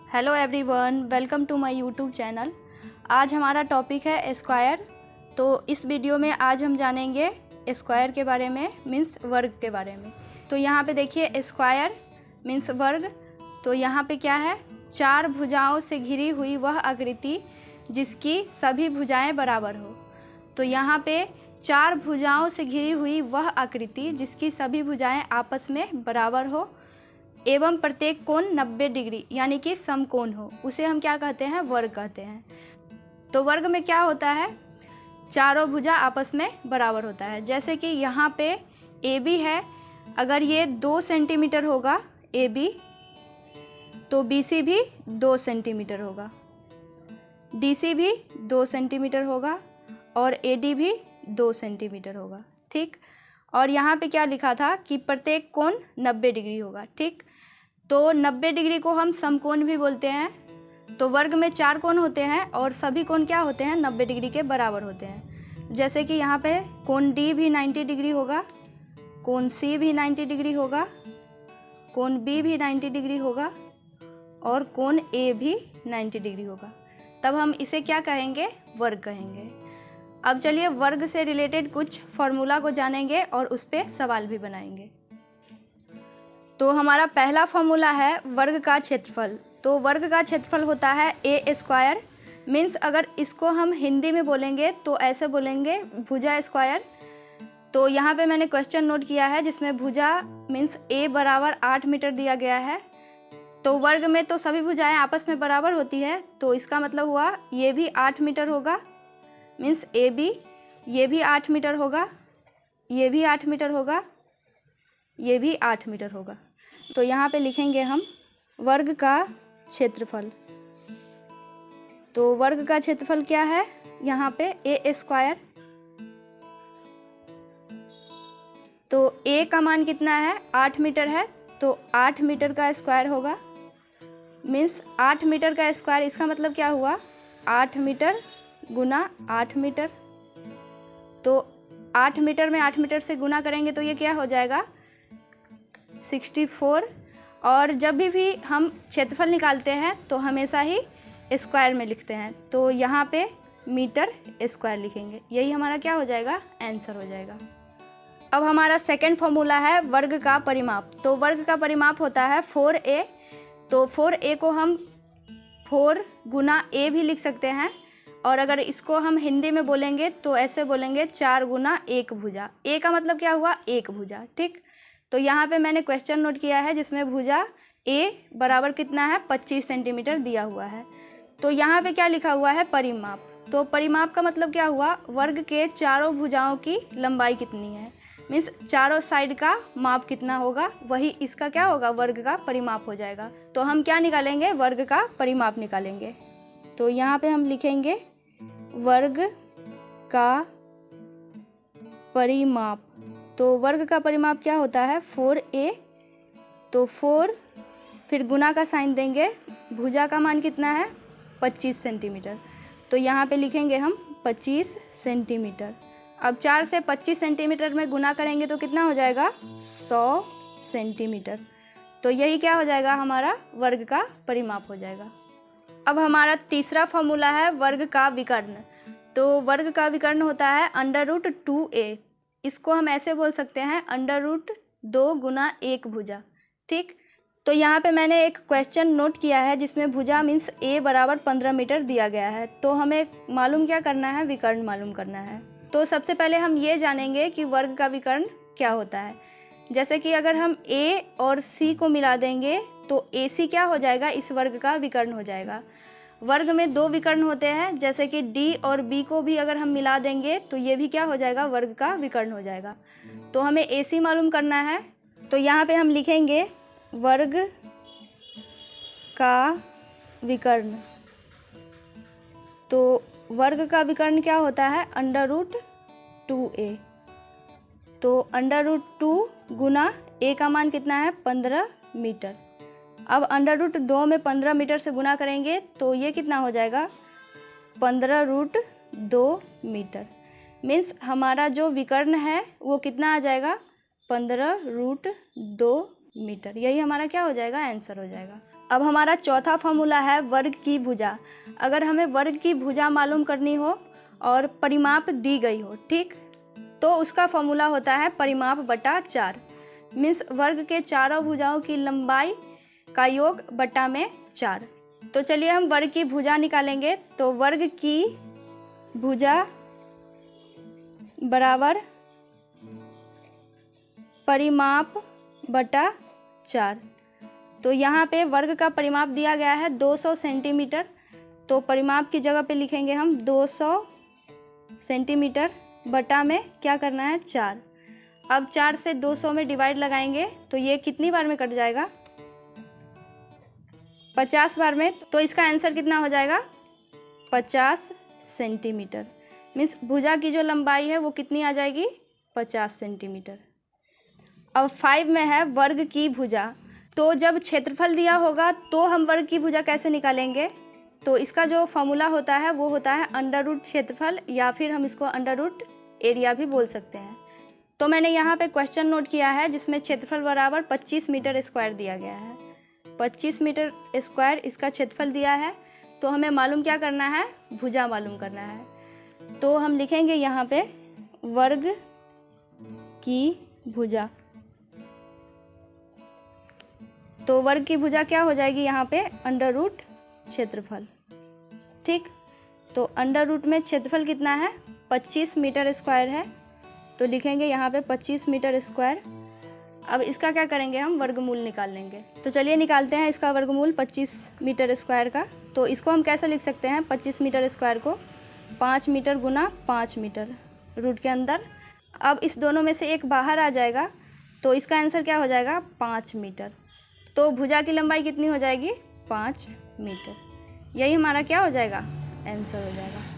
Hello everyone, welcome to my YouTube channel. आज हमारा topic है स्क्वायर। तो इस वीडियो में आज हम जानेंगे स्क्वायर के बारे में, मीन्स वर्ग के बारे में। तो यहाँ पे देखिए स्क्वायर मीन्स वर्ग। तो यहाँ पे क्या है, चार भुजाओं से घिरी हुई वह आकृति जिसकी सभी भुजाएं बराबर हो। तो यहाँ पे चार भुजाओं से घिरी हुई वह आकृति जिसकी सभी भुजाएं आपस में बराबर हो एवं प्रत्येक कोण 90 डिग्री यानी कि समकोण हो, उसे हम क्या कहते हैं, वर्ग कहते हैं। तो वर्ग में क्या होता है, चारों भुजा आपस में बराबर होता है। जैसे कि यहाँ पे ए बी है, अगर ये 2 सेंटीमीटर होगा ए बी, तो बी सी भी 2 सेंटीमीटर होगा, डी सी भी 2 सेंटीमीटर होगा और ए डी भी 2 सेंटीमीटर होगा। ठीक, और यहाँ पे क्या लिखा था कि प्रत्येक कोण 90 डिग्री होगा। ठीक, तो 90 डिग्री को हम समकोण भी बोलते हैं। तो वर्ग में 4 कोण होते हैं और सभी कोण क्या होते हैं, 90 डिग्री के बराबर होते हैं। जैसे कि यहाँ पे कोण डी भी 90 डिग्री होगा, कोण सी भी 90 डिग्री होगा, कोण बी भी 90 डिग्री होगा और कोण ए भी 90 डिग्री होगा। तब हम इसे क्या कहेंगे, वर्ग कहेंगे। अब चलिए वर्ग से रिलेटेड कुछ फॉर्मूला को जानेंगे और उस पर सवाल भी बनाएंगे। तो हमारा पहला फॉर्मूला है वर्ग का क्षेत्रफल। तो वर्ग का क्षेत्रफल होता है ए स्क्वायर, मीन्स अगर इसको हम हिंदी में बोलेंगे तो ऐसे बोलेंगे भुजा स्क्वायर। तो यहाँ पे मैंने क्वेश्चन नोट किया है जिसमें भुजा मीन्स ए बराबर 8 मीटर दिया गया है। तो वर्ग में तो सभी भुजाएं आपस में बराबर होती है, तो इसका मतलब हुआ ये भी 8 मीटर होगा, मीन्स ए बी, ये भी 8 मीटर होगा, ये भी 8 मीटर होगा, ये भी 8 मीटर होगा। तो यहाँ पे लिखेंगे हम वर्ग का क्षेत्रफल। तो वर्ग का क्षेत्रफल क्या है, यहाँ पे ए स्क्वायर। तो ए का मान कितना है, 8 मीटर है, तो 8 मीटर का स्क्वायर होगा, मीन्स 8 मीटर का स्क्वायर। इसका मतलब क्या हुआ, 8 मीटर गुना 8 मीटर। तो 8 मीटर में 8 मीटर से गुना करेंगे तो ये क्या हो जाएगा, 64। और जब भी हम क्षेत्रफल निकालते हैं तो हमेशा ही स्क्वायर में लिखते हैं, तो यहाँ पे मीटर स्क्वायर लिखेंगे। यही हमारा क्या हो जाएगा, आंसर हो जाएगा। अब हमारा सेकंड फॉर्मूला है वर्ग का परिमाप। तो वर्ग का परिमाप होता है 4a। तो 4a को हम 4 गुना a भी लिख सकते हैं, और अगर इसको हम हिंदी में बोलेंगे तो ऐसे बोलेंगे 4 गुना 1 भुजा। a का मतलब क्या हुआ, 1 भुजा। ठीक, तो यहाँ पे मैंने क्वेश्चन नोट किया है जिसमें भुजा a बराबर कितना है, 25 सेंटीमीटर दिया हुआ है। तो यहाँ पे क्या लिखा हुआ है, परिमाप। तो परिमाप का मतलब क्या हुआ, वर्ग के चारों भुजाओं की लंबाई कितनी है, मीन्स चारों साइड का माप कितना होगा, वही इसका क्या होगा, वर्ग का परिमाप हो जाएगा। तो हम क्या निकालेंगे, वर्ग का परिमाप निकालेंगे। तो यहाँ पे हम लिखेंगे वर्ग का परिमाप। तो वर्ग का परिमाप क्या होता है, 4a। तो 4 फिर गुना का साइन देंगे, भुजा का मान कितना है, 25 सेंटीमीटर। तो यहाँ पे लिखेंगे हम 25 सेंटीमीटर। अब 4 से 25 सेंटीमीटर में गुना करेंगे तो कितना हो जाएगा, 100 सेंटीमीटर। तो यही क्या हो जाएगा, हमारा वर्ग का परिमाप हो जाएगा। अब हमारा तीसरा फॉर्मूला है वर्ग का विकर्ण। तो वर्ग का विकर्ण होता है √2a। इसको हम ऐसे बोल सकते हैं √2 गुना 1 भुजा। ठीक, तो यहाँ पे मैंने एक क्वेश्चन नोट किया है जिसमें भुजा मीन्स a बराबर 15 मीटर दिया गया है। तो हमें मालूम क्या करना है, विकर्ण मालूम करना है। तो सबसे पहले हम ये जानेंगे कि वर्ग का विकर्ण क्या होता है। जैसे कि अगर हम a और c को मिला देंगे तो AC क्या हो जाएगा, इस वर्ग का विकर्ण हो जाएगा। वर्ग में 2 विकर्ण होते हैं, जैसे कि D और B को भी अगर हम मिला देंगे तो ये भी क्या हो जाएगा, वर्ग का विकर्ण हो जाएगा। तो हमें AC मालूम करना है। तो यहाँ पे हम लिखेंगे वर्ग का विकर्ण। तो वर्ग का विकर्ण क्या होता है, √2a। तो √2 गुना a का मान कितना है, 15 मीटर। अब √2 में 15 मीटर से गुना करेंगे तो ये कितना हो जाएगा, 15√2 मीटर। मीन्स हमारा जो विकर्ण है वो कितना आ जाएगा, 15√2 मीटर। यही हमारा क्या हो जाएगा, आंसर हो जाएगा। अब हमारा चौथा फॉर्मूला है वर्ग की भुजा। अगर हमें वर्ग की भुजा मालूम करनी हो और परिमाप दी गई हो, ठीक, तो उसका फॉर्मूला होता है परिमाप बटा 4। मीन्स वर्ग के चारों भुजाओं की लंबाई का योग बटा में 4। तो चलिए हम वर्ग की भुजा निकालेंगे। तो वर्ग की भुजा बराबर परिमाप बटा 4। तो यहाँ पे वर्ग का परिमाप दिया गया है 200 सेंटीमीटर। तो परिमाप की जगह पे लिखेंगे हम 200 सेंटीमीटर बटा में क्या करना है, 4। अब 4 से 200 में डिवाइड लगाएंगे तो ये कितनी बार में कट जाएगा, 50 बार में। तो इसका आंसर कितना हो जाएगा, 50 सेंटीमीटर। मीन्स भुजा की जो लंबाई है वो कितनी आ जाएगी, 50 सेंटीमीटर। अब 5 में है वर्ग की भुजा। तो जब क्षेत्रफल दिया होगा तो हम वर्ग की भुजा कैसे निकालेंगे, तो इसका जो फॉर्मूला होता है वो होता है अंडर रूट क्षेत्रफल, या फिर हम इसको अंडर रूट एरिया भी बोल सकते हैं। तो मैंने यहाँ पे क्वेश्चन नोट किया है जिसमें क्षेत्रफल बराबर 25 मीटर स्क्वायर दिया गया है। 25 मीटर स्क्वायर इसका क्षेत्रफल दिया है। तो हमें मालूम क्या करना है, भुजा मालूम करना है। तो हम लिखेंगे यहाँ पे वर्ग की भुजा। तो वर्ग की भुजा क्या हो जाएगी यहाँ पे, अंडर रूट क्षेत्रफल, ठीक। तो अंडर रूट में क्षेत्रफल कितना है, 25 मीटर स्क्वायर है। तो लिखेंगे यहाँ पे 25 मीटर स्क्वायर। अब इसका क्या करेंगे, हम वर्गमूल निकाल लेंगे। तो चलिए निकालते हैं इसका वर्गमूल 25 मीटर स्क्वायर का। तो इसको हम कैसे लिख सकते हैं, 25 मीटर स्क्वायर को 5 मीटर गुना 5 मीटर रूट के अंदर। अब इस दोनों में से एक बाहर आ जाएगा तो इसका आंसर क्या हो जाएगा, 5 मीटर। तो भुजा की लंबाई कितनी हो जाएगी, 5 मीटर। यही हमारा क्या हो जाएगा, आंसर हो जाएगा।